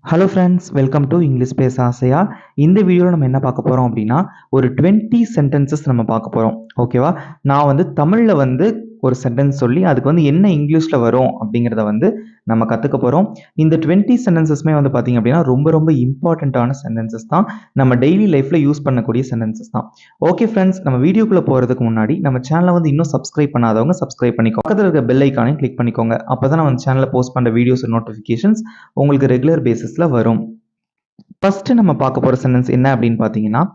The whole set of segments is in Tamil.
Hello friends, welcome to English பேச ஆசையா. இந்த வீடியோவில் நம்ம என்ன பார்க்க போகிறோம் அப்படின்னா, ஒரு 20 சென்டென்சஸ் நம்ம பார்க்க போகிறோம். ஓகேவா? நான் தமிழில் ஒரு சென்டென்ஸ் சொல்லி அதுக்கு என்ன இங்கிலீஷில் வரும் அப்படிங்கிறத நம்ம கற்றுக்க போகிறோம். இந்த 20 சென்டென்சஸ்மே பார்த்தீங்க அப்படின்னா ரொம்ப ரொம்ப இம்பார்ட்டண்ட்டான சென்டென்சஸ் தான். நம்ம டெய்லி லைஃப்பில் யூஸ் பண்ணக்கூடிய சென்டென்சஸ் தான். ஓகே ஃப்ரெண்ட்ஸ், நம்ம வீடியோக்குள்ளே போகிறதுக்கு முன்னாடி நம்ம சேனலை இன்னும் சப்ஸ்கிரைப் பண்ணாதவங்க சப்ஸ்கிரைப் பண்ணிக்கோங்க. பக்கத்தில் இருக்க பெல் ஐக்கானையும் கிளிக் பண்ணிக்கோங்க. அப்போ தான் நம்ம சேனலில் போஸ்ட் பண்ணுற வீடியோஸ் நோட்டிஃபிகேஷன்ஸ் உங்களுக்கு ரெகுலர் பேசிஸில் வரும். ஃபர்ஸ்ட் நம்ம பார்க்க போகிற சென்டென்ஸ் என்ன அப்படின்னு பார்த்தீங்கன்னா,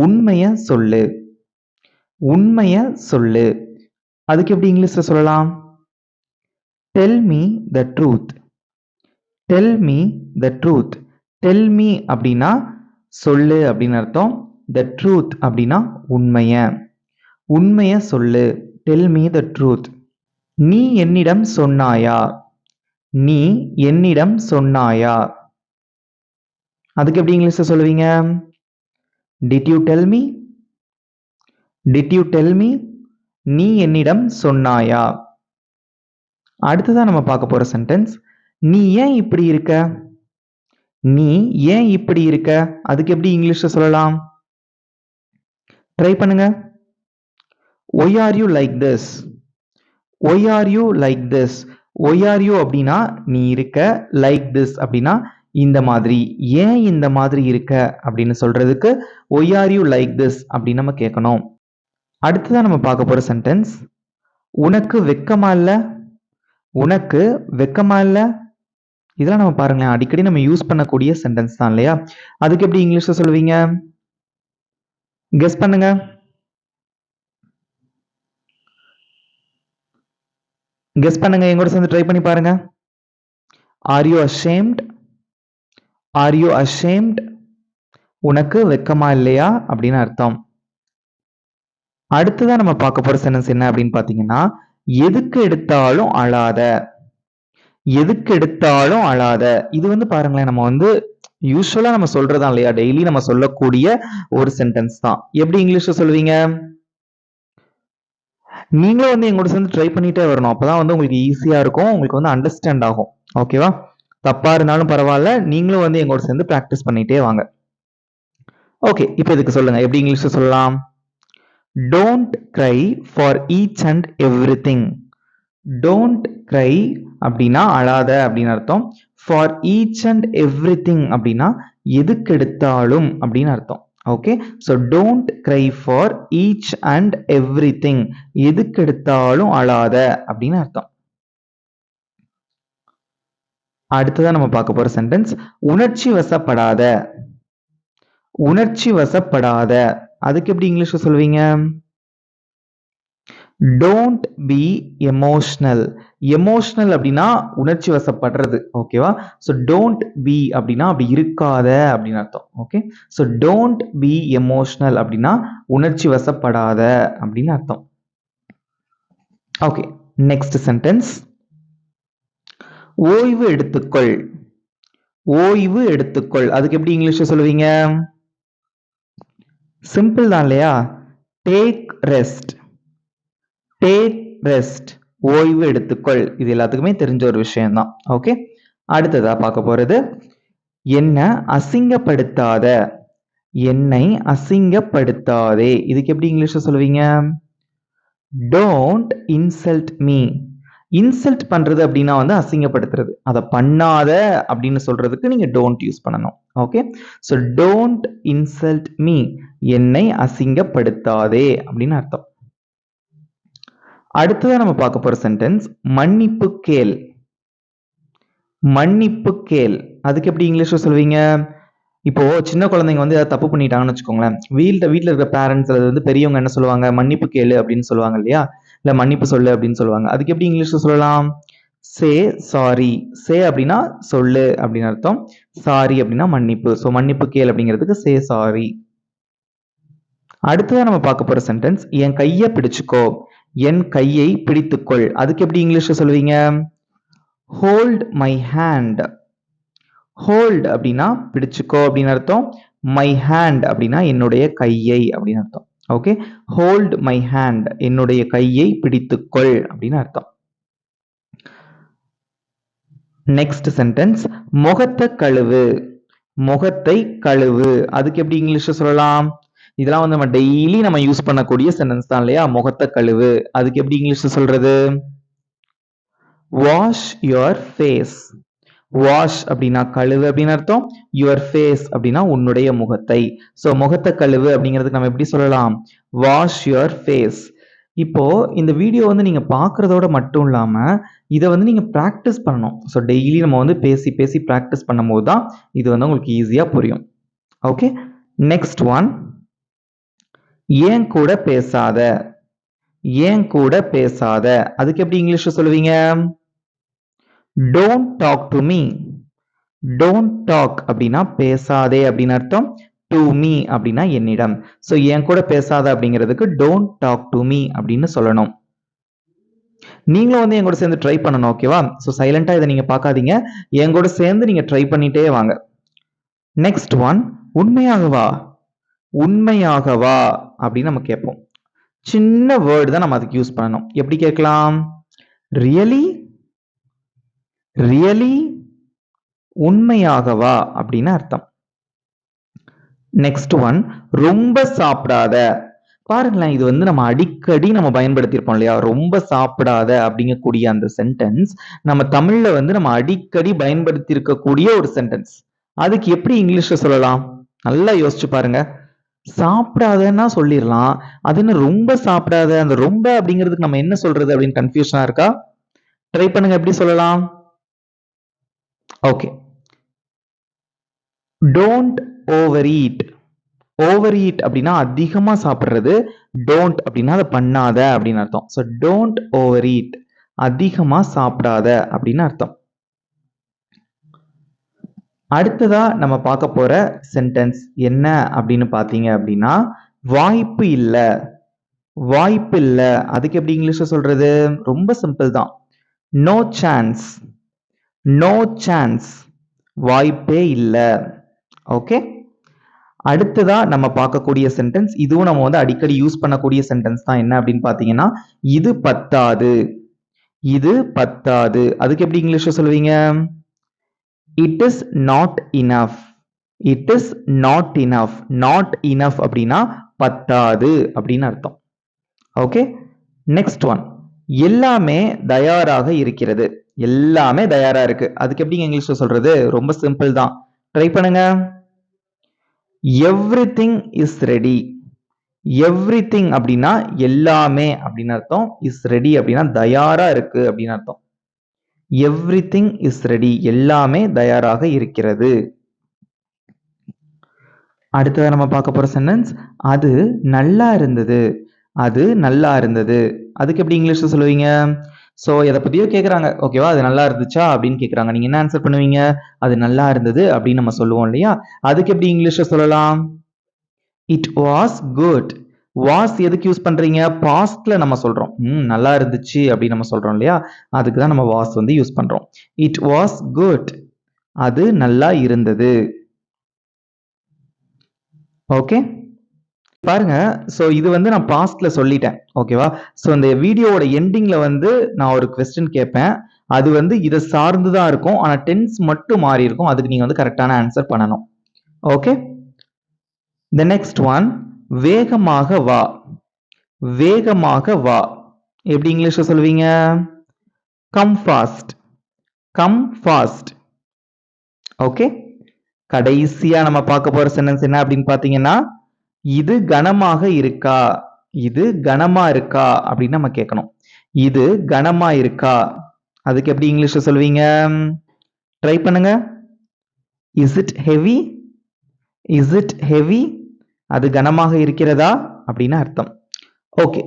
உண்மையை சொல்லு. உண்மையை சொல்லு. அதுக்கு எப்படி இங்கிலீஷில் சொல்லலாம்? Tell me the truth. Tell me the truth. Tell me அப்படின்னா சொல்லு அப்படின்னு அர்த்தம். த ட்ரூத் அப்படின்னா உண்மையை. உண்மையை சொல்லு. Tell me the truth. நீ என்னிடம் சொன்னாயா? நீ என்னிடம் சொன்னாயா? அதுக்கு எப்படி இங்கிலீஷில் சொல்லுவீங்க? Did you tell me? Did you tell me? நீ என்னிடம் சொன்னாயா? அடுத்ததான் நம்ம பார்க்க போற சென்டென்ஸ், நீ ஏன் இப்படி இருக்க? நீ ஏன் இப்படி இருக்க? அதுக்கு எப்படி இங்கிலீஷ்ல சொல்லலாம்? ட்ரை பண்ணுங்க. Why are you like this? Why are you like this? Why are you அப்படின்னா நீ இருக்க, like this அப்படின்னா இந்த மாதிரி. ஏன் இந்த மாதிரி இருக்க அப்படின்னு சொல்றதுக்கு why are you like this அப்படின்னு நம்ம கேட்கணும். அடுத்ததான் நம்ம பார்க்க போற சென்டென்ஸ், உனக்கு வெக்கமா இல்ல? உனக்கு வெக்கமா இல்ல? இதெல்லாம் நம்ம பாருங்களேன், அடிக்கடி நம்ம யூஸ் பண்ணக்கூடிய சென்டென்ஸ் தான் இல்லையா? அதுக்கு எப்படி இங்கிலீஷ்ல சொல்லுவீங்க? கெஸ் பண்ணுங்க. கெஸ் பண்ணுங்க, எங்கூட சேர்ந்து ட்ரை பண்ணி பாருங்க. Are you ashamed? Are you ashamed? உனக்கு வெக்கமா இல்லையா அப்படின்னு அர்த்தம். அடுத்ததான் நம்ம பார்க்க போற சென்டென்ஸ் என்ன அப்படின்னு பாத்தீங்கன்னா, எதுக்கு எடுத்தாலும் அழாத. எதுக்கு எடுத்தாலும் அழாத. இது பாருங்களேன், நம்ம யூஸ்வலா நம்ம சொல்றதா இல்லையா, டெய்லி நம்ம சொல்லக்கூடிய ஒரு சென்டென்ஸ் தான். எப்படி இங்கிலீஷ்ல சொல்லுவீங்க? நீங்களும் எங்கூட சேர்ந்து ட்ரை பண்ணிட்டே வரணும். அப்பதான் உங்களுக்கு ஈஸியா இருக்கும், உங்களுக்கு அண்டர்ஸ்டாண்ட் ஆகும். ஓகேவா? தப்பா இருந்தாலும் பரவாயில்ல, நீங்களும் எங்கூட சேர்ந்து பிராக்டிஸ் பண்ணிட்டே வாங்க. ஓகே, இப்போ இதுக்கு சொல்லுங்க, எப்படி இங்கிலீஷ்ல சொல்லலாம்? Don't cry for each and everything. Don't கிரை அப்படின்னா அழாத அப்படின்னு அர்த்தம். ஃபார் ஈச் அண்ட் எவ்ரிதிங் அப்படின்னா எதுக்கெடுத்தாலும் அப்படின்னு அர்த்தம். Okay, so don't cry for each and everything. எதுக்கெடுத்தாலும் அழாத அப்படின்னு அர்த்தம். அடுத்ததான் நம்ம பார்க்க போற சென்டென்ஸ், உணர்ச்சி வசப்படாத. உணர்ச்சி வசப்படாத. அதுக்கு எப்படி இங்கிலீஷ்ல சொல்வீங்க? Don't be emotional. எமோஷனல் அப்படின்னா உணர்ச்சி வசப்படுறது. ஓகேவா? ஸோ டோன்ட் பி அப்படின்னா அப்படி இருக்காத அப்படின்னு அர்த்தம். Okay, so don't be emotional அப்படின்னா உணர்ச்சி வசப்படாத அப்படின்னு அர்த்தம். ஓகே, நெக்ஸ்ட் சென்டென்ஸ், ஓய்வு எடுத்துக்கொள். ஓய்வு எடுத்துக்கொள். அதுக்கு எப்படி இங்கிலீஷ்ல சொல்லுவீங்க? சிம்பிள் தான் இல்லையா? Take rest. Take rest. ஓய்வு எடுத்துக்கொள். இது எல்லாத்துக்குமே தெரிஞ்ச ஒரு விஷயம் தான். ஓகே, அடுத்ததா பார்க்க போறது, என்ன அசிங்கப்படுத்தாத. என்னை அசிங்கப்படுத்தாதே. இதுக்கு எப்படி இங்கிலீஷ்ல சொல்லுவீங்க? Don't insult me. இன்சல்ட் பண்றது அப்படின்னா அசிங்கப்படுத்துறது. அதை பண்ணாத அப்படின்னு சொல்றதுக்கு நீங்க டோன்ட் யூஸ் பண்ணணும். Okay, so don't insult me. என்னை அசிங்கப்படுத்தாதே அப்படின்னு அர்த்தம். அடுத்ததான் நம்ம பார்க்க போற சென்டென்ஸ், மன்னிப்பு கேள். மன்னிப்பு கேள். அதுக்கு எப்படி இங்கிலீஷ்ல சொல்வீங்க? இப்போ சின்ன குழந்தைங்க ஏதாவது தப்பு பண்ணிட்டாங்கன்னு வச்சுக்கோங்களேன், வீட்டில் இருக்கிற பேரண்ட்ஸ் அல்லது பெரியவங்க என்ன சொல்லுவாங்க? மன்னிப்பு கேளு அப்படின்னு சொல்லுவாங்க இல்லையா? இல்ல மன்னிப்பு சொல்லு அப்படின்னு சொல்லுவாங்க. அதுக்கு எப்படி இங்கிலீஷ்ல சொல்லலாம்? சே சாரி. சே அப்படின்னா சொல்லு அப்படின்னு அர்த்தம். சாரி அப்படின்னா மன்னிப்பு. ஸோ மன்னிப்பு கேள் அப்படிங்கிறதுக்கு சே சாரி. அடுத்ததான் நம்ம பார்க்க போற சென்டென்ஸ், என் கையை பிடிச்சுக்கோ. என் கையை பிடித்துக்கொள். அதுக்கு எப்படி இங்கிலீஷ்ல சொல்லுவீங்க? Hold my hand. ஹோல்ட் அப்படின்னா பிடிச்சுக்கோ அப்படின்னு அர்த்தம். மை ஹேண்ட் அப்படின்னா என்னுடைய கையை அப்படின்னு அர்த்தம். Okay, hold my hand. என்னுடைய கையை பிடித்துக்கொள் அப்படின்னு அர்த்தம். நெக்ஸ்ட் சென்டென்ஸ் முகத்தை கழுவு. முகத்தை கழுவு அதுக்கு எப்படி இங்கிலீஷ்ல சொல்லலாம்? இதெல்லாம் வந்து நம்ம டெய்லி நம்ம யூஸ் பண்ணக்கூடிய சென்டென்ஸ் தான் இல்லையா? முகத்தை கழுவு அதுக்கு எப்படி இங்கிலீஷ்ல சொல்றது? Wash your face. வாஷ் அப்படின்னா கழுவு அப்படின்னு அர்த்தம். யுவர் ஃபேஸ் அப்படின்னா உன்னுடைய முகத்தை. ஸோ முகத்தை கழுவு அப்படிங்கிறதுக்கு நம்ம எப்படி சொல்லலாம்? Wash your face. இப்போ இந்த வீடியோ வந்து நீங்க பார்க்கறதோட மட்டும் இல்லாம இதை வந்து நீங்க ப்ராக்டிஸ் பண்ணணும். ஸோ டெய்லி நம்ம வந்து பேசி பேசி ப்ராக்டிஸ் பண்ணும்போது தான் இது வந்து உங்களுக்கு ஈஸியா புரியும். ஓகே, நெக்ஸ்ட் ஒன், ஏன் கூட பேசாத. ஏன் கூட பேசாத அதுக்கு எப்படி இங்கிலீஷ்ல சொல்லுவீங்க? Don't talk to me. Don't talk அப்படின்னா பேசாதே அப்படின்னு அர்த்தம். டு மீ அப்படின்னா என்னிடம். ஸோ என் கூட பேசாத அப்படிங்கிறதுக்கு டோன்ட் டாக் டு மீ அப்படின்னு சொல்லணும். நீங்களும் வந்து என் கூட சேர்ந்து ட்ரை பண்ணணும். ஓகேவா? ஸோ சைலண்டா இதை நீங்க பார்க்காதீங்க, என் கூட சேர்ந்து நீங்க ட்ரை பண்ணிட்டே வாங்க. Next one, உண்மையாகவா. உண்மையாகவா அப்படின்னு நம்ம கேட்போம். சின்ன வேர்டு தான் நம்ம அதுக்கு யூஸ் பண்ணணும். எப்படி கேட்கலாம்? ரியலி. ரியலி உண்மையாகவா அப்படின்னு அர்த்தம். நெக்ஸ்ட் ஒன், ரொம்ப சாப்பிடாத. பாருங்களேன், இது வந்து நம்ம அடிக்கடி நம்ம பயன்படுத்தியிருப்போம் இல்லையா? ரொம்ப சாப்பிடாத அப்படிங்கக்கூடிய அந்த சென்டென்ஸ் நம்ம தமிழ்ல வந்து நம்ம அடிக்கடி பயன்படுத்தி இருக்கக்கூடிய ஒரு சென்டென்ஸ். அதுக்கு எப்படி இங்கிலீஷ்ல சொல்லலாம்? நல்லா யோசிச்சு பாருங்க. சாப்பிடாதன்னா சொல்லிடலாம், அது என்ன ரொம்ப சாப்பிடாத, அந்த ரொம்ப அப்படிங்கிறதுக்கு நம்ம என்ன சொல்றது அப்படின்னு கன்ஃபியூஷனா இருக்கா? ட்ரை பண்ணுங்க, எப்படி சொல்லலாம்? Okay, don't over eat. Over eat அப்படின்னா அதிகமா சாப்பிடுறது. டோன்ட் அப்படின்னா அதை பண்ணாத அப்படின்னு அர்த்தம். ஸோ டோன்ட் ஓவர் ஈட், அதிகமா சாப்பிடாத அப்படின்னு அர்த்தம். அடுத்ததா நம்ம பார்க்க போற சென்டென்ஸ் என்ன அப்படின்னு பார்த்தீங்க அப்படின்னா, வாய்ப்பு இல்லை. வாய்ப்பு இல்லை அதுக்கு எப்படி இங்கிலீஷ்ல சொல்றது? ரொம்ப சிம்பிள் தான். No chance. நோ சான்ஸ், வாய்ப்பே இல்லை. ஓகே, அடுத்ததா நம்ம பார்க்கக்கூடிய சென்டென்ஸ், இதுவும் நம்ம வந்து அடிக்கடி யூஸ் பண்ணக்கூடிய சென்டென்ஸ் தான். என்ன அப்படின்னு பார்த்தீங்கன்னா, இது பத்தாது. இது பத்தாது அதுக்கு எப்படி இங்கிலீஷ்ல சொல்லுவீங்க? It is not enough. It is not enough. Not enough அப்படின்னா பத்தாது அப்படின்னு அர்த்தம். ஓகே, நெக்ஸ்ட் ஒன், எல்லாமே தயாராக இருக்கிறது. எல்லாமே தயாரா இருக்கு அதுக்கு எப்படி இங்கிலீஷ்ல சொல்றது? ரொம்ப சிம்பிள் தான், ட்ரை பண்ணுங்க. Everything is ready. எவ்ரிதிங் அப்படின்னா எல்லாமே அப்படின்னு அர்த்தம். இஸ் ரெடி அப்படின்னா தயாரா இருக்கு அப்படின்னு அர்த்தம். எவ்ரிதிங் இஸ் ரெடி, எல்லாமே தயாராக இருக்கிறது. அடுத்தது நம்ம பார்க்க போற சென்டென்ஸ், அது நல்லா இருந்தது. அது நல்லா இருந்தது அதுக்கு எப்படி இங்கிலீஷ்ல சொல்லுவீங்க? ஸோ எதை பத்தியோ கேட்குறாங்க, ஓகேவா? அது நல்லா இருந்துச்சா அப்படின்னு கேட்குறாங்க. நீங்க என்ன ஆன்சர் பண்ணுவீங்க? அது நல்லா இருந்தது அப்படின்னு நம்ம சொல்லுவோம் இல்லையா? அதுக்கு எப்படி இங்கிலீஷ்ல சொல்லலாம்? It was good. வாஸ் எதுக்கு யூஸ் பண்றீங்க? பாஸ்ட்ல நம்ம சொல்றோம். நல்லா இருந்துச்சு அப்படின்னு நம்ம சொல்றோம் இல்லையா? அதுக்கு தான் நம்ம வாஸ் வந்து யூஸ் பண்றோம். இட் வாஸ் குட், அது நல்லா இருந்தது. ஓகே, பாருங்க. ஸோ இது வந்து நான் பாஸ்ட்ல சொல்லிட்டேன், ஓகேவா? ஸோ இந்த வீடியோவோட எண்டிங்ல வந்து நான் ஒரு கொஸ்டின் கேட்பேன். அது வந்து இதை சார்ந்து தான் இருக்கும், ஆனா டென்ஸ் மட்டும் மாறி இருக்கும். அதுக்கு நீங்க வந்து கரெக்டான ஆன்சர் பண்ணணும். ஓகே, தி நெக்ஸ்ட் ஒன், வேகமாக வா. வேகமாக வா எப்படி இங்கிலீஷ்ல சொல்லுவீங்க? Come fast. Come fast. Okay, கடைசியா நம்ம பார்க்க போற சென்டென்ஸ் என்ன அப்படின்னு பாத்தீங்கன்னா, இது கனமாக இருக்கா. இது கனமா இருக்கா அப்படின்னு நம்ம கேட்கணும். இது கனமா இருக்கா அதுக்கு எப்படி இங்கிலீஷ்ல சொல்லுவீங்க? ட்ரை பண்ணுங்க. Is it heavy. Is it heavy, அது கனமாக இருக்கிறதா அப்படின்னு அர்த்தம். ஓகே,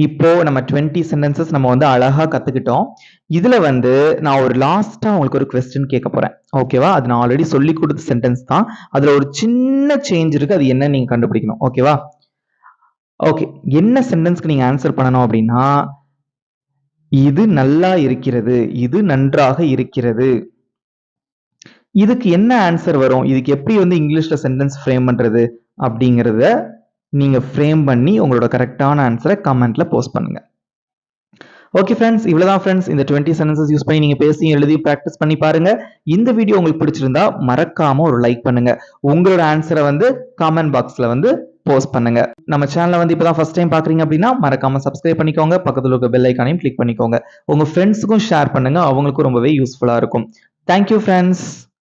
இப்போ நம்ம 20 சென்டென்சஸ் நம்ம வந்து அழகா கத்துக்கிட்டோம். இதுல வந்து நான் ஒரு லாஸ்டா உங்களுக்கு ஒரு கொஸ்டின் கேட்க போறேன், ஓகேவா? அது நான் ஆல்ரெடி சொல்லி கொடுத்த சென்டென்ஸ் தான். அதுல ஒரு சின்ன சேஞ்ச் இருக்கு, அது என்ன நீங்க கண்டுபிடிக்கணும். ஓகேவா? ஓகே, என்ன சென்டென்ஸ்க்கு நீங்க ஆன்சர் பண்ணணும் அப்படின்னா, இது நல்லா இருக்கிறது. இது நன்றாக இருக்கிறது. இதுக்கு என்ன ஆன்சர் வரும்? இதுக்கு எப்படி வந்து இங்கிலீஷ்ல சென்டென்ஸ் ஃப்ரேம் பண்றது அப்படிங்கிறத நீங்க ஃப்ரேம் பண்ணி உங்களோட கரெக்டான ஆன்சரை கமெண்ட்ல போஸ்ட் பண்ணுங்க. ஓகே ஃப்ரெண்ட்ஸ், இவ்வளவுதான் ஃப்ரெண்ட்ஸ். இந்த 20 சென்டென்சஸ் யூஸ் பண்ணி நீங்க பேசி எழுதி பிராக்டிஸ் பண்ணி பாருங்க. இந்த வீடியோ உங்களுக்கு பிடிச்சிருந்தா மறக்காம ஒரு லைக் பண்ணுங்க. உங்களோட ஆன்சரை வந்து காமெண்ட் பாக்ஸ்ல வந்து போஸ்ட் பண்ணுங்க. நம்ம சேனலை வந்து இப்பதான் ஃபர்ஸ்ட் டைம் பாக்குறீங்க அப்படின்னா மறக்காம சப்ஸ்கிரைப் பண்ணிக்கோங்க. பக்கத்துல இருக்க பெல் ஐக்கானையும் கிளிக் பண்ணிக்கோங்க. உங்க ஃப்ரெண்ட்ஸுக்கும் ஷேர் பண்ணுங்க, அவங்களுக்கும் ரொம்பவே யூஸ்ஃபுல்லா இருக்கும். Thank you friends.